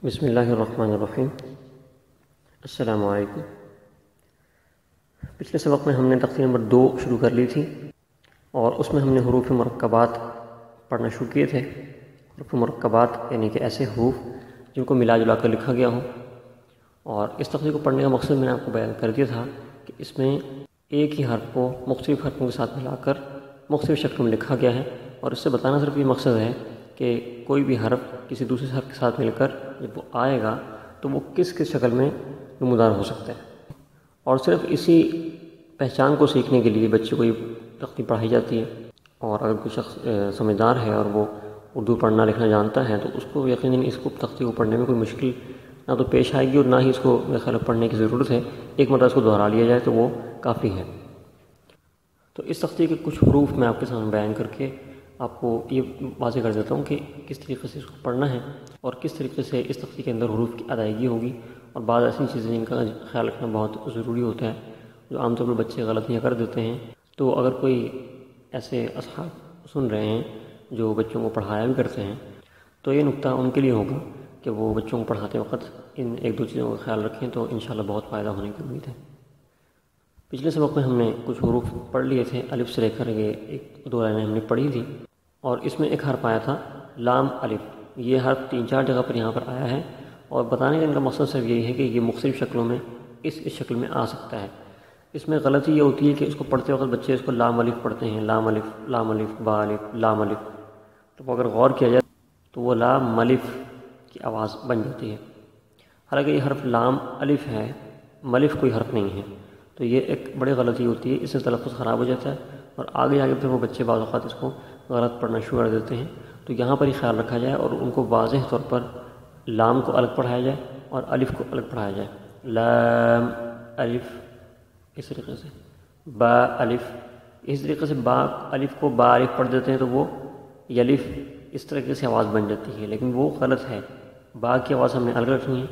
بسم اللہ الرحمن الرحیم۔ السلام علیکم۔ پچھلے سبق میں ہم نے تختی نمبر 2 شروع کر لی تھی اور اس میں ہم نے حروف مرکبات پڑھنا شروع کیے تھے۔ حروف مرکبات یعنی کہ ایسے حروف جن کو ملا جلا کر لکھا گیا ہو، اور اس تختی کو پڑھنے کا مقصد میں نے آپ کو بیان کر دیا تھا کہ اس میں ایک ہی حرف کو مختلف حرفوں کے ساتھ ملا کر مختلف شکلوں میں لکھا گیا ہے، اور اس سے بتانا صرف یہ مقصد ہے کہ کوئی بھی حرف کسی دوسرے حرف کے ساتھ مل کر جب وہ آئے گا تو وہ کس کس شکل میں نمودار ہو سکتا ہے۔ اور صرف اسی پہچان کو سیکھنے کے لیے بچے کو یہ تختی پڑھائی جاتی ہے، اور اگر کوئی شخص سمجھدار ہے اور وہ اردو پڑھنا لکھنا جانتا ہے تو اس کو یقیناً اس کو تختی کو پڑھنے میں کوئی مشکل نہ تو پیش آئے گی، اور نہ ہی اس کو میرے خیال میں پڑھنے کی ضرورت ہے۔ ایک مرتبہ اس کو دہرا لیا جائے تو وہ کافی ہے۔ تو اس تختی کے کچھ حروف میں آپ کے سامنے بیان کر کے آپ کو یہ واضح کر دیتا ہوں کہ کس طریقے سے اس کو پڑھنا ہے اور کس طریقے سے اس تختی کے اندر حروف کی ادائیگی ہوگی، اور بعض ایسی چیزیں جن کا خیال رکھنا بہت ضروری ہوتا ہے جو عام طور پر بچے غلطیاں کر دیتے ہیں۔ تو اگر کوئی ایسے اصحاب سن رہے ہیں جو بچوں کو پڑھایا بھی کرتے ہیں تو یہ نقطہ ان کے لیے ہوگا کہ وہ بچوں کو پڑھاتے وقت ان ایک دو چیزوں کا خیال رکھیں، تو انشاءاللہ بہت فائدہ ہونے کی امید ہے۔ پچھلے سبق میں ہم نے کچھ حروف پڑھ لیے تھے، الف سے لے کر یہ ایک دو لائنیں ہم نے پڑھی تھی، اور اس میں ایک حرف آیا تھا لام الف۔ یہ حرف 3-4 جگہ پر یہاں پر آیا ہے، اور بتانے کا ان کا مقصد صرف یہی ہے کہ یہ مختلف شکلوں میں اس شکل میں آ سکتا ہے۔ اس میں غلطی یہ ہوتی ہے کہ اس کو پڑھتے وقت بچے اس کو لام الف پڑھتے ہیں، لام الف، لام الف، با الف، لام الف۔ تو اگر غور کیا جائے تو وہ لام ملف کی آواز بن جاتی ہے، حالانکہ یہ حرف لام الف ہے، ملف کوئی حرف نہیں ہے۔ تو یہ ایک بڑی غلطی ہوتی ہے، اس سے تلفظ خراب ہو جاتا ہے، اور آگے آگے پھر وہ بچے بعض اوقات اس کو غلط پڑھنا شروع کر دیتے ہیں۔ تو یہاں پر ہی خیال رکھا جائے اور ان کو واضح طور پر لام کو الگ پڑھایا جائے اور الف کو الگ پڑھایا جائے۔ لام الف اس طریقے سے، با الف اس طریقے سے، با الف کو با الف پڑھ دیتے ہیں تو وہ یلف اس طریقے سے آواز بن جاتی ہے، لیکن وہ غلط ہے۔ با کی آواز ہم نے الگ رکھنی ہے،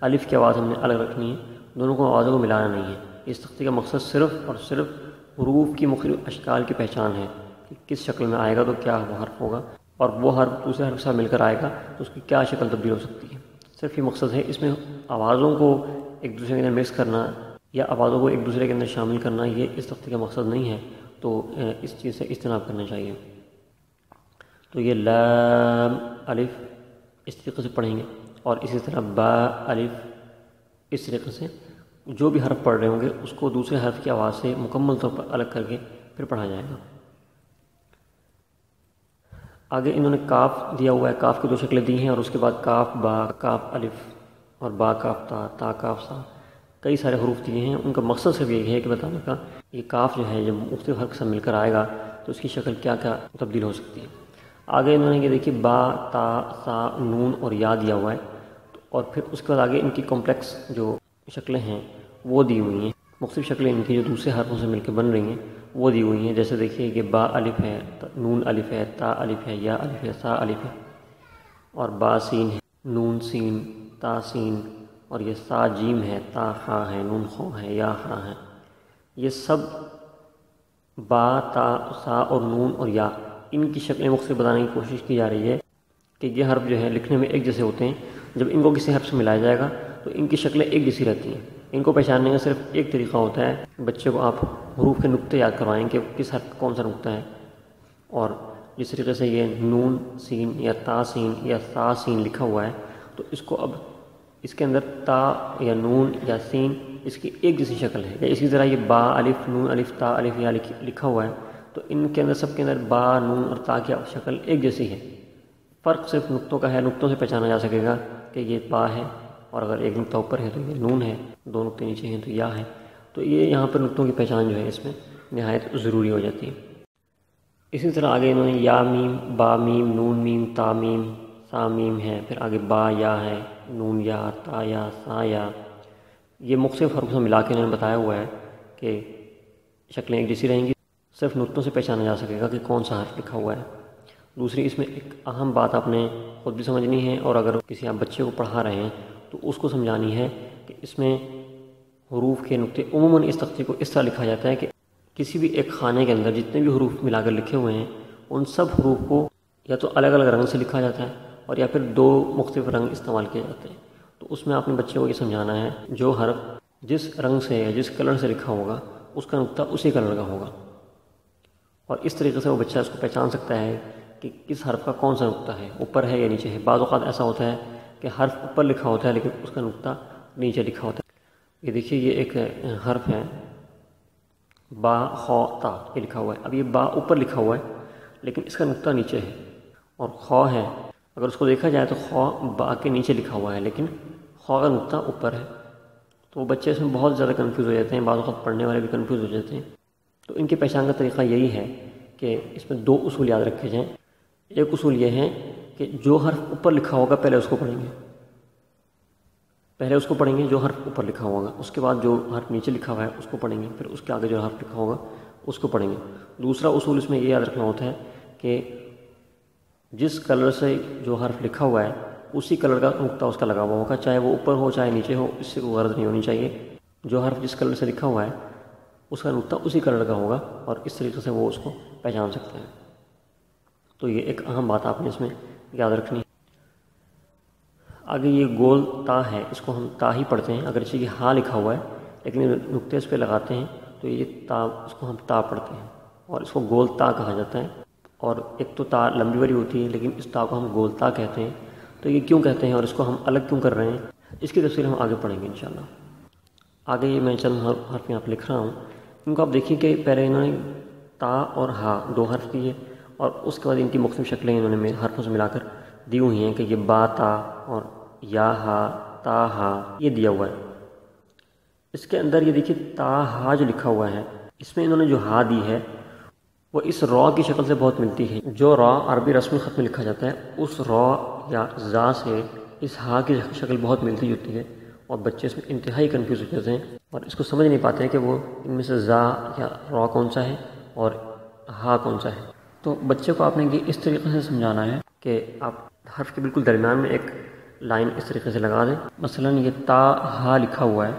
الف کی آواز ہم نے الگ رکھنی ہے، دونوں کو آوازوں کو ملانا نہیں ہے۔ اس تختی کا مقصد صرف اور صرف حروف کی مختلف اشکال کی پہچان ہے کہ کس شکل میں آئے گا تو کیا وہ حرف ہوگا، اور وہ حرف دوسرے حرف کے ساتھ مل کر آئے گا تو اس کی کیا شکل تبدیل ہو سکتی ہے۔ صرف یہ مقصد ہے، اس میں آوازوں کو ایک دوسرے کے اندر مکس کرنا یا آوازوں کو ایک دوسرے کے اندر شامل کرنا یہ اس تختی کا مقصد نہیں ہے، تو اس چیز سے اجتناب کرنا چاہیے۔ تو یہ لام الف اس طریقے سے پڑھیں گے، اور اسی طرح با الف اس طریقے سے جو بھی حرف پڑھ رہے ہوں گے اس کو دوسرے حرف کی آواز سے مکمل طور پر الگ کر کے پھر پڑھا جائے گا۔ آگے انہوں نے کاف دیا ہوا ہے، کاف کی 2 شکلیں دی ہیں، اور اس کے بعد کاف با، کاف الف، اور با کاف تا، تا کاف سا، کئی سارے حروف دیے ہیں۔ ان کا مقصد صرف یہی ہے کہ بتانے کا یہ کاف جو ہے جب مختلف حرف سے مل کر آئے گا تو اس کی شکل کیا کیا تبدیل ہو سکتی ہے۔ آگے انہوں نے یہ دیکھیے با، تا، سا، نون اور یا دیا ہوا ہے، اور پھر اس کے بعد آگے ان کی کمپلیکس جو شکلیں ہیں وہ دی ہوئی ہیں، مختلف شکلیں ان کی جو دوسرے حرفوں سے مل کے بن رہی ہیں وہ دی ہوئی ہیں۔ جیسے دیکھیے کہ با الف ہے، نون الف ہے، تا الف ہے، یا الف ہے، سا الف ہے، اور با سین ہے، نون سین، تا سین، اور یہ سا جیم ہے، تا خا ہے، نون خو ہے، یا خا ہے۔ یہ سب با، تا، سا اور نون اور یا ان کی شکلیں مختلف بتانے کی کوشش کی جا رہی ہے کہ یہ حرف جو ہے لکھنے میں ایک جیسے ہوتے ہیں، جب ان کو کسی حرف سے ملایا جائے گا تو ان کی شکلیں ایک جیسی رہتی ہیں۔ ان کو پہچاننے کا صرف ایک طریقہ ہوتا ہے، بچے کو آپ حروف کے نقطے یاد کروائیں کہ کس حرف کا کون سا نقطہ ہے، اور جس طریقے سے یہ نون سین یا تا سین یا سا سین لکھا ہوا ہے تو اس کو اب اس کے اندر تا یا نون یا سین اس کی ایک جیسی شکل ہے، یا اسی طرح یہ با الف، نون الف، تا الف یا لکھا ہوا ہے تو ان کے اندر سب کے اندر با، نون اور تا کی شکل ایک جیسی ہے۔ فرق صرف نقطوں کا ہے، نقطوں سے پہچانا جا سکے گا کہ یہ با ہے، اور اگر ایک نقطہ اوپر ہے تو یہ نون ہے، 2 نقطے نیچے ہیں تو یا ہے۔ تو یہ یہاں پر نقطوں کی پہچان جو ہے اس میں نہایت ضروری ہو جاتی ہے۔ اسی طرح آگے انہوں نے یا میم، با میم، نون میم، تا میم، سا میم ہے، پھر آگے با یا ہے، نون یا، تا یا، سا یا، یہ مختلف حروف سے ملا کے انہوں نے بتایا ہوا ہے کہ شکلیں ایک جیسی رہیں گی، صرف نقطوں سے پہچانا جا سکے گا کہ کون سا حرف لکھا ہوا ہے۔ دوسری اس میں ایک اہم بات آپ نے خود بھی سمجھنی ہے، اور اگر کسی آپ بچے کو پڑھا رہے ہیں تو اس کو سمجھانی ہے کہ اس میں حروف کے نقطے عموماً اس تختی کو اس طرح لکھا جاتا ہے کہ کسی بھی ایک خانے کے اندر جتنے بھی حروف ملا کر لکھے ہوئے ہیں ان سب حروف کو یا تو الگ الگ رنگ سے لکھا جاتا ہے، اور یا پھر دو مختلف رنگ استعمال کیے جاتے ہیں، تو اس میں آپ نے بچے کو یہ سمجھانا ہے جو حرف جس رنگ سے یا جس کلر سے لکھا ہوگا اس کا نقطہ اسی کلر کا ہوگا، اور اس طریقے سے وہ بچہ اس کو پہچان سکتا ہے کہ کس حرف کا کون سا نقطہ ہے، اوپر ہے یا نیچے ہے۔ بعض اوقات ایسا ہوتا ہے کہ حرف اوپر لکھا ہوتا ہے لیکن اس کا نقطہ نیچے لکھا ہوتا ہے۔ یہ دیکھیے، یہ ایک حرف ہے با خو تا، یہ لکھا ہوا ہے۔ اب یہ با اوپر لکھا ہوا ہے لیکن اس کا نقطہ نیچے ہے، اور خو ہے، اگر اس کو دیکھا جائے تو خو با کے نیچے لکھا ہوا ہے لیکن خو کا نقطہ اوپر ہے، تو وہ بچے اس میں بہت زیادہ کنفیوز ہو جاتے ہیں، بعض اوقات پڑھنے والے بھی کنفیوز ہو جاتے ہیں۔ تو ان کے پہچان کا طریقہ یہی ہے کہ اس میں دو اصول یاد رکھے جائیں۔ ایک اصول یہ ہے کہ جو حرف اوپر لکھا ہوگا پہلے اس کو پڑھیں گے، جو حرف اوپر لکھا ہوگا، اس کے بعد جو حرف نیچے لکھا ہوا ہے اس کو پڑھیں گے، پھر اس کے آگے جو حرف لکھا ہوگا اس کو پڑھیں گے۔ دوسرا اصول اس میں یہ یاد رکھنا ہوتا ہے کہ جس کلر سے جو حرف لکھا ہوا ہے اسی کلر کا نقطہ اس کا لگا ہوا ہوگا، چاہے وہ اوپر ہو چاہے نیچے ہو، اس سے کوئی غرض نہیں ہونی چاہیے۔ جو حرف جس کلر سے لکھا ہوا ہے اس کا نقطہ اسی کلر کا ہوگا، اور اس طریقے سے وہ اس کو پہچان سکتے ہیں۔ تو یہ ایک اہم بات آپ نے اس میں یاد رکھنی ہے۔ آگے یہ گول تا ہے، اس کو ہم تا ہی پڑھتے ہیں، اگرچہ یہ ہاں لکھا ہوا ہے لیکن نقطے اس پہ لگاتے ہیں تو یہ تا، اس کو ہم تا پڑھتے ہیں اور اس کو گول تا کہا جاتا ہے۔ اور ایک تو تا لمبی بڑی ہوتی ہے لیکن اس تا کو ہم گول تا کہتے ہیں۔ تو یہ کیوں کہتے ہیں اور اس کو ہم الگ کیوں کر رہے ہیں، اس کی تفصیل ہم آگے پڑھیں گے انشاءاللہ۔ آگے یہ میں چند حرف یہاں پہ لکھ رہا ہوں، ان کو آپ دیکھیے کہ پہلے انہوں نے تا اور ہا دو حرف دیے، اور اس کے بعد ان کی مختلف شکلیں انہوں نے حرفوں سے ملا کر دی ہوئی ہیں کہ یہ با تا اور یا ہا تا ہا یہ دیا ہوا ہے۔ اس کے اندر یہ دیکھیے تا ہا جو لکھا ہوا ہے، اس میں انہوں نے جو ہا دی ہے وہ اس را کی شکل سے بہت ملتی ہے۔ جو را عربی رسمی خط میں لکھا جاتا ہے اس را یا زا سے اس ہا کی شکل بہت ملتی جلتی ہے، اور بچے اس میں انتہائی کنفیوز ہو جاتے ہیں اور اس کو سمجھ نہیں پاتے ہیں کہ وہ ان میں سے زا یا را کون سا ہے اور ہا کون سا ہے۔ تو بچے کو آپ نے یہ اس طریقے سے سمجھانا ہے کہ آپ حرف کے بالکل درمیان میں ایک لائن اس طریقے سے لگا دیں۔ مثلا یہ تا ہا لکھا ہوا ہے،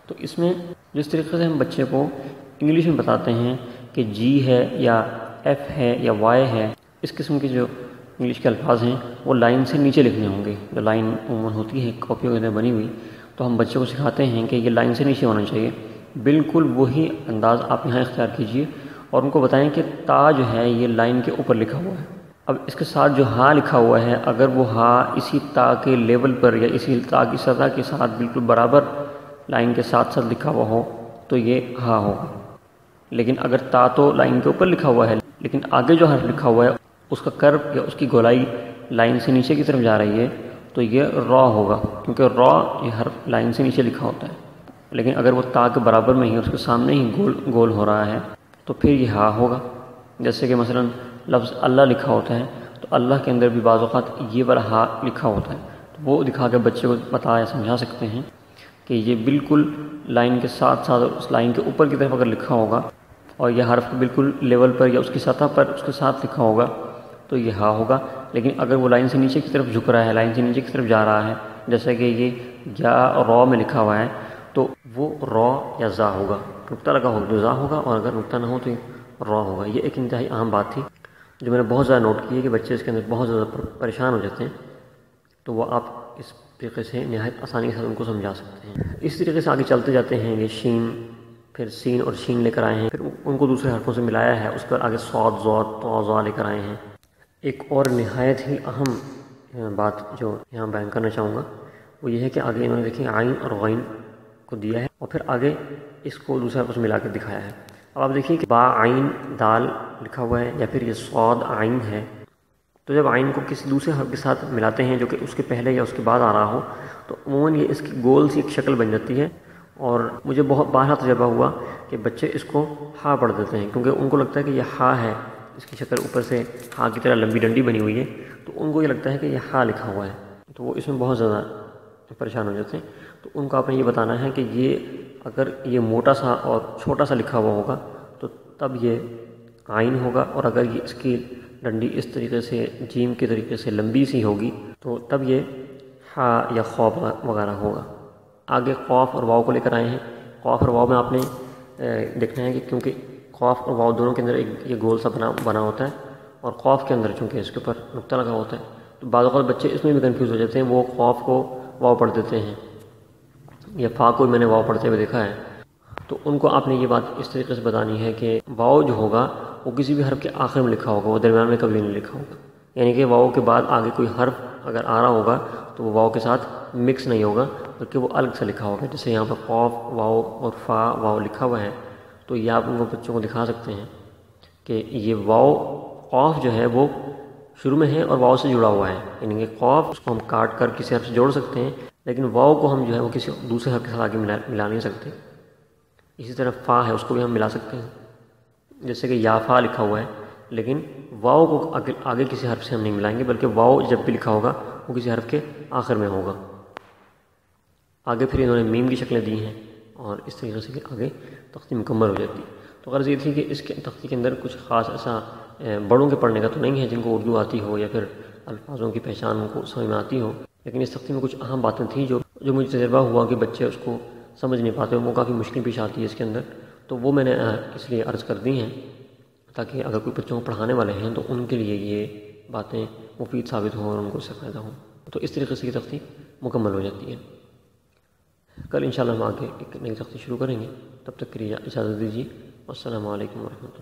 تو اس میں جس طریقے سے ہم بچے کو انگلش میں بتاتے ہیں کہ جی ہے یا ایف ہے یا وائی ہے، اس قسم کے جو انگلش کے الفاظ ہیں وہ لائن سے نیچے لکھنے ہوں گے۔ جو لائن عموماً ہوتی ہے کاپیوں کے اندر بنی ہوئی، تو ہم بچے کو سکھاتے ہیں کہ یہ لائن سے نیچے ہونا چاہیے۔ بالکل وہی انداز آپ یہاں اختیار کیجئے اور ان کو بتائیں کہ تا جو ہے یہ لائن کے اوپر لکھا ہوا ہے۔ اب اس کے ساتھ جو ہا لکھا ہوا ہے، اگر وہ ہا اسی تا کے لیول پر یا اسی تا کی سطح کے ساتھ بالکل برابر لائن کے ساتھ ساتھ لکھا ہوا ہو تو یہ ہا ہوگا۔ لیکن اگر تا تو لائن کے اوپر لکھا ہوا ہے لیکن آگے جو حرف لکھا ہوا ہے اس کا کرو یا اس کی گولائی لائن سے نیچے کی طرف جا رہی ہے تو یہ را ہوگا، کیونکہ را یہ حرف لائن سے نیچے لکھا ہوتا ہے۔ لیکن اگر وہ تا کے برابر میں ہی اس کے سامنے ہی گول ہو رہا ہے تو پھر یہ ہا ہوگا۔ جیسے کہ مثلا لفظ اللہ لکھا ہوتا ہے تو اللہ کے اندر بھی بعض اوقات یہ والا ہا لکھا ہوتا ہے، تو وہ دکھا کے بچے کو بتا یا سمجھا سکتے ہیں کہ یہ بالکل لائن کے ساتھ ساتھ اس لائن کے اوپر کی طرف اگر لکھا ہوگا اور یہ حرف بالکل لیول پر یا اس کی سطح پر اس کے ساتھ لکھا ہوگا تو یہ ہا ہوگا۔ لیکن اگر وہ لائن سے نیچے کی طرف جھک رہا ہے، لائن سے نیچے کی طرف جا رہا ہے، جیسا کہ یہ یا را میں لکھا ہوا ہے، تو وہ را یا زا ہوگا، نقطہ لگا ہوگا جو زا ہوگا، اور اگر نقطہ نہ ہو تو یہ را ہوگا۔ یہ ایک انتہائی اہم بات تھی جو میں نے بہت زیادہ نوٹ کی ہے کہ بچے اس کے اندر بہت زیادہ پریشان ہو جاتے ہیں، تو وہ آپ اس طریقے سے نہایت آسانی کے ساتھ ان کو سمجھا سکتے ہیں۔ اس طریقے سے آگے چلتے جاتے ہیں، یہ شین، پھر سین اور شین لے کر آئے ہیں، پھر ان کو دوسرے حرفوں سے ملایا ہے، اس پر آگے صاد ضاد طا ظا لے کر آئے ہیں۔ ایک اور نہایت ہی اہم بات جو یہاں بیان کرنا چاہوں گا وہ یہ ہے کہ آگے انہوں نے دیکھیں عین اور غین کو دیا ہے اور پھر آگے اس کو دوسرے حرفوں سے ملا کے دکھایا ہے۔ اب آپ دیکھیں کہ با عین دال لکھا ہوا ہے یا پھر یہ صاد عین ہے، تو جب عین کو کسی دوسرے حرف کے ساتھ ملاتے ہیں جو کہ اس کے پہلے یا اس کے بعد آ رہا ہو تو عموماً یہ اس کی گول سی ایک شکل بن جاتی ہے، اور مجھے بہت بارہا تجربہ ہوا کہ بچے اس کو ہا پڑھ دیتے ہیں کیونکہ ان کو لگتا ہے کہ یہ ہا ہے، اس کی شکل اوپر سے ہا کی طرح لمبی ڈنڈی بنی ہوئی ہے، تو ان کو یہ لگتا ہے کہ یہ ہا لکھا ہوا ہے، تو وہ اس میں بہت زیادہ پریشان ہو جاتے ہیں۔ تو ان کو آپ نے یہ بتانا ہے کہ یہ اگر یہ موٹا سا اور چھوٹا سا لکھا ہوا ہوگا تو تب یہ عین ہوگا، اور اگر یہ اس کی ڈنڈی اس طریقے سے جیم کے طریقے سے لمبی سی ہوگی تو تب یہ ہا یا خو وغیرہ ہوگا۔ آگے قاف اور واو کو لے کر آئے ہیں۔ قاف اور واو میں آپ نے دیکھنا ہے کہ کیونکہ قاف اور واو دونوں کے اندر ایک یہ گول سا بنا ہوتا ہے، اور قاف کے اندر چونکہ اس کے اوپر نقطہ لگا ہوتا ہے تو بعض اوقات بچے اس میں بھی کنفیوز ہو جاتے ہیں، وہ خوف کو واو پڑھ دیتے ہیں، یا فا کو میں نے واو پڑھتے ہوئے دیکھا ہے۔ تو ان کو آپ نے یہ بات اس طریقے سے بتانی ہے کہ واو جو ہوگا وہ کسی بھی حرف کے آخر میں لکھا ہوگا، وہ درمیان میں کبھی نہیں لکھا ہوگا، یعنی کہ واو کے بعد آگے کوئی حرف اگر آ رہا ہوگا تو وہ واو کے ساتھ مکس نہیں ہوگا، بلکہ وہ الگ سے لکھا ہوگا۔ جیسے یہاں پر قوف واو اور فا واو لکھا ہوا ہے، تو یہ آپ ان کو بچوں کو دکھا سکتے ہیں کہ یہ واو قوف جو ہے وہ شروع میں ہے اور واو سے جڑا ہوا ہے، یعنی کہ قوف اس کو ہم کاٹ کر کسی حرف سے جوڑ سکتے ہیں، لیکن واو کو ہم جو ہے وہ کسی دوسرے حرف کے ساتھ آگے ملا نہیں سکتے۔ اسی طرح فا ہے، اس کو بھی ہم ملا سکتے ہیں، جیسے کہ یا فا لکھا ہوا ہے، لیکن واو کو آگے کسی حرف سے ہم نہیں ملائیں گے، بلکہ واو جب بھی لکھا ہوگا وہ کسی حرف کے آخر میں ہوگا۔ آگے پھر انہوں نے میم کی شکلیں دی ہیں، اور اس طریقے سے کہ آگے تختی مکمل ہو جاتی ہے۔ تو غرض یہ تھی کہ اس کے تختی کے اندر کچھ خاص ایسا بڑوں کے پڑھنے کا تو نہیں ہے جن کو اردو آتی ہو یا پھر الفاظوں کی پہچان کو سمجھ میں آتی ہو، لیکن اس تختی میں کچھ اہم باتیں تھیں جو مجھے تجربہ ہوا کہ بچے اس کو سمجھ نہیں پاتے، وہ کافی مشکل پیش آتی ہے اس کے اندر، تو وہ میں نے اس لیے عرض کر دی ہیں تاکہ اگر کوئی بچوں کو پڑھانے والے ہیں تو ان کے لیے یہ باتیں مفید ثابت ہوں اور ان کو اس سے فائدہ ہو۔ تو اس طریقے سے یہ تختی مکمل ہو جاتی ہے۔ کل انشاءاللہ ہم آگے ایک نئی تختی شروع کریں گے، تب تک کے لیے اجازت دیجیے۔ السلام علیکم ورحمۃ اللہ۔